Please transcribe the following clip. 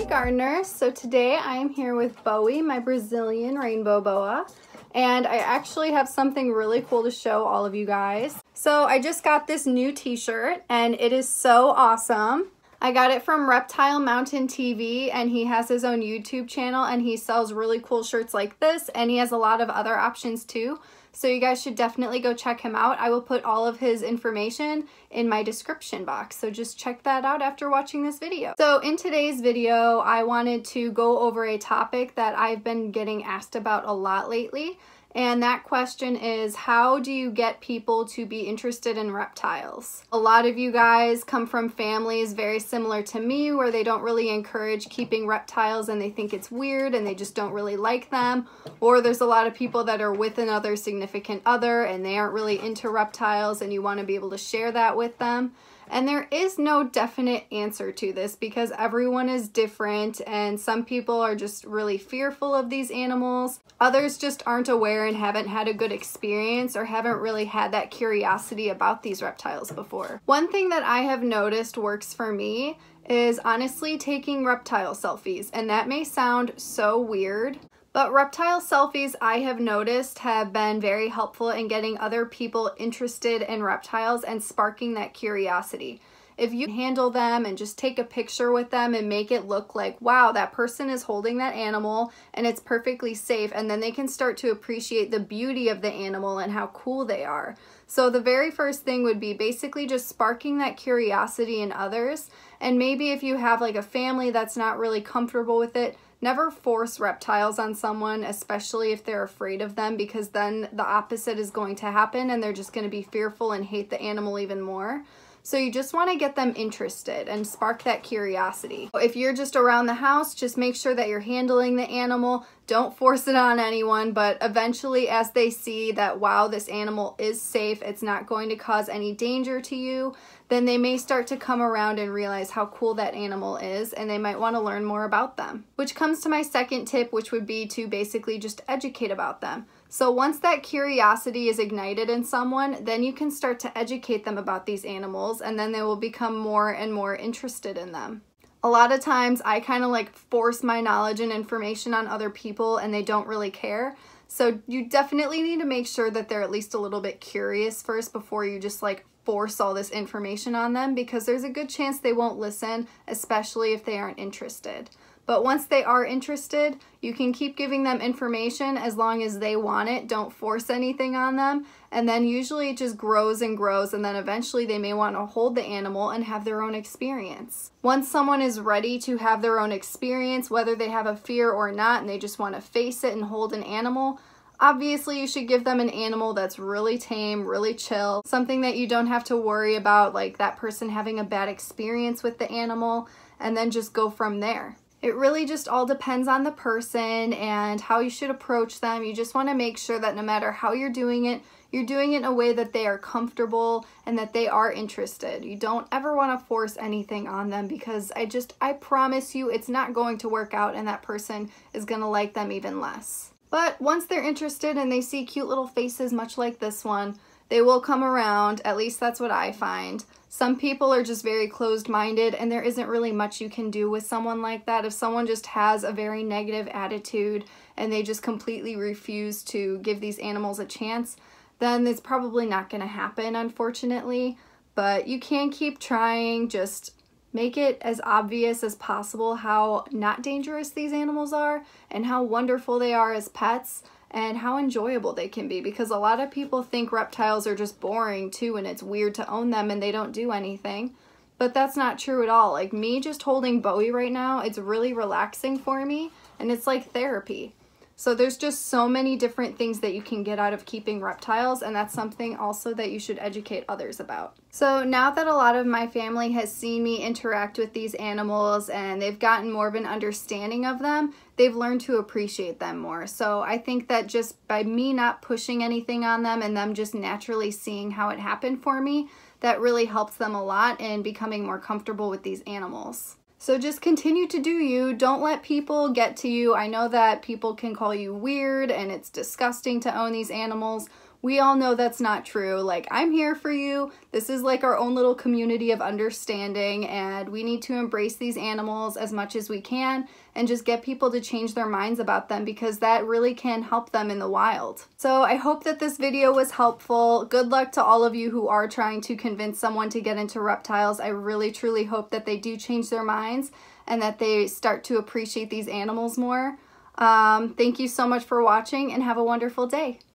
Gardeners. So today I am here with Bowie, my Brazilian rainbow boa, and I actually have something really cool to show all of you guys. So I just got this new t-shirt and it is so awesome. I got it from Reptile Mountain TV, and he has his own YouTube channel and he sells really cool shirts like this, and he has a lot of other options too. So you guys should definitely go check him out. I will put all of his information in my description box, so just check that out after watching this video. So in today's video, I wanted to go over a topic that I've been getting asked about a lot lately. And that question is, how do you get people to be interested in reptiles? A lot of you guys come from families very similar to me where they don't really encourage keeping reptiles and they think it's weird and they just don't really like them. Or there's a lot of people that are with another significant other and they aren't really into reptiles and you want to be able to share that with them. And there is no definite answer to this because everyone is different, and some people are just really fearful of these animals. Others just aren't aware and haven't had a good experience or haven't really had that curiosity about these reptiles before. One thing that I have noticed works for me is honestly taking reptile selfies, and that may sound so weird, but reptile selfies, I have noticed, have been very helpful in getting other people interested in reptiles and sparking that curiosity. If you handle them and just take a picture with them and make it look like, wow, that person is holding that animal and it's perfectly safe, and then they can start to appreciate the beauty of the animal and how cool they are. So the very first thing would be basically just sparking that curiosity in others. And maybe if you have like a family that's not really comfortable with it, never force reptiles on someone, especially if they're afraid of them, because then the opposite is going to happen and they're just going to be fearful and hate the animal even more. So you just want to get them interested and spark that curiosity. If you're just around the house, just make sure that you're handling the animal. Don't force it on anyone, but eventually as they see that, wow, this animal is safe, it's not going to cause any danger to you, then they may start to come around and realize how cool that animal is, and they might want to learn more about them. Which comes to my second tip, which would be to basically just educate about them. So once that curiosity is ignited in someone, then you can start to educate them about these animals, and then they will become more and more interested in them. A lot of times I kind of like force my knowledge and information on other people and they don't really care. So you definitely need to make sure that they're at least a little bit curious first before you just like force all this information on them, because there's a good chance they won't listen, especially if they aren't interested. But once they are interested, you can keep giving them information as long as they want it. Don't force anything on them. And then usually it just grows and grows, and then eventually they may want to hold the animal and have their own experience. Once someone is ready to have their own experience, whether they have a fear or not, and they just want to face it and hold an animal, obviously you should give them an animal that's really tame, really chill, something that you don't have to worry about, like that person having a bad experience with the animal, and then just go from there. It really just all depends on the person and how you should approach them. You just want to make sure that no matter how you're doing it in a way that they are comfortable and that they are interested. You don't ever want to force anything on them, because I promise you it's not going to work out and that person is going to like them even less. But once they're interested and they see cute little faces much like this one, they will come around. At least that's what I find. Some people are just very closed-minded, and there isn't really much you can do with someone like that. If someone just has a very negative attitude and they just completely refuse to give these animals a chance, then it's probably not going to happen, unfortunately. But you can keep trying. Just make it as obvious as possible how not dangerous these animals are and how wonderful they are as pets and how enjoyable they can be, because a lot of people think reptiles are just boring too and it's weird to own them and they don't do anything. But that's not true at all. Like me just holding Bowie right now, it's really relaxing for me and it's like therapy. So there's just so many different things that you can get out of keeping reptiles, and that's something also that you should educate others about. So now that a lot of my family has seen me interact with these animals and they've gotten more of an understanding of them, they've learned to appreciate them more. So I think that just by me not pushing anything on them and them just naturally seeing how it happened for me, that really helps them a lot in becoming more comfortable with these animals. So just continue to do you. Don't let people get to you. I know that people can call you weird and it's disgusting to own these animals. We all know that's not true. Like, I'm here for you. This is like our own little community of understanding, and we need to embrace these animals as much as we can and just get people to change their minds about them, because that really can help them in the wild. So I hope that this video was helpful. Good luck to all of you who are trying to convince someone to get into reptiles. I really truly hope that they do change their minds and that they start to appreciate these animals more. Thank you so much for watching, and have a wonderful day.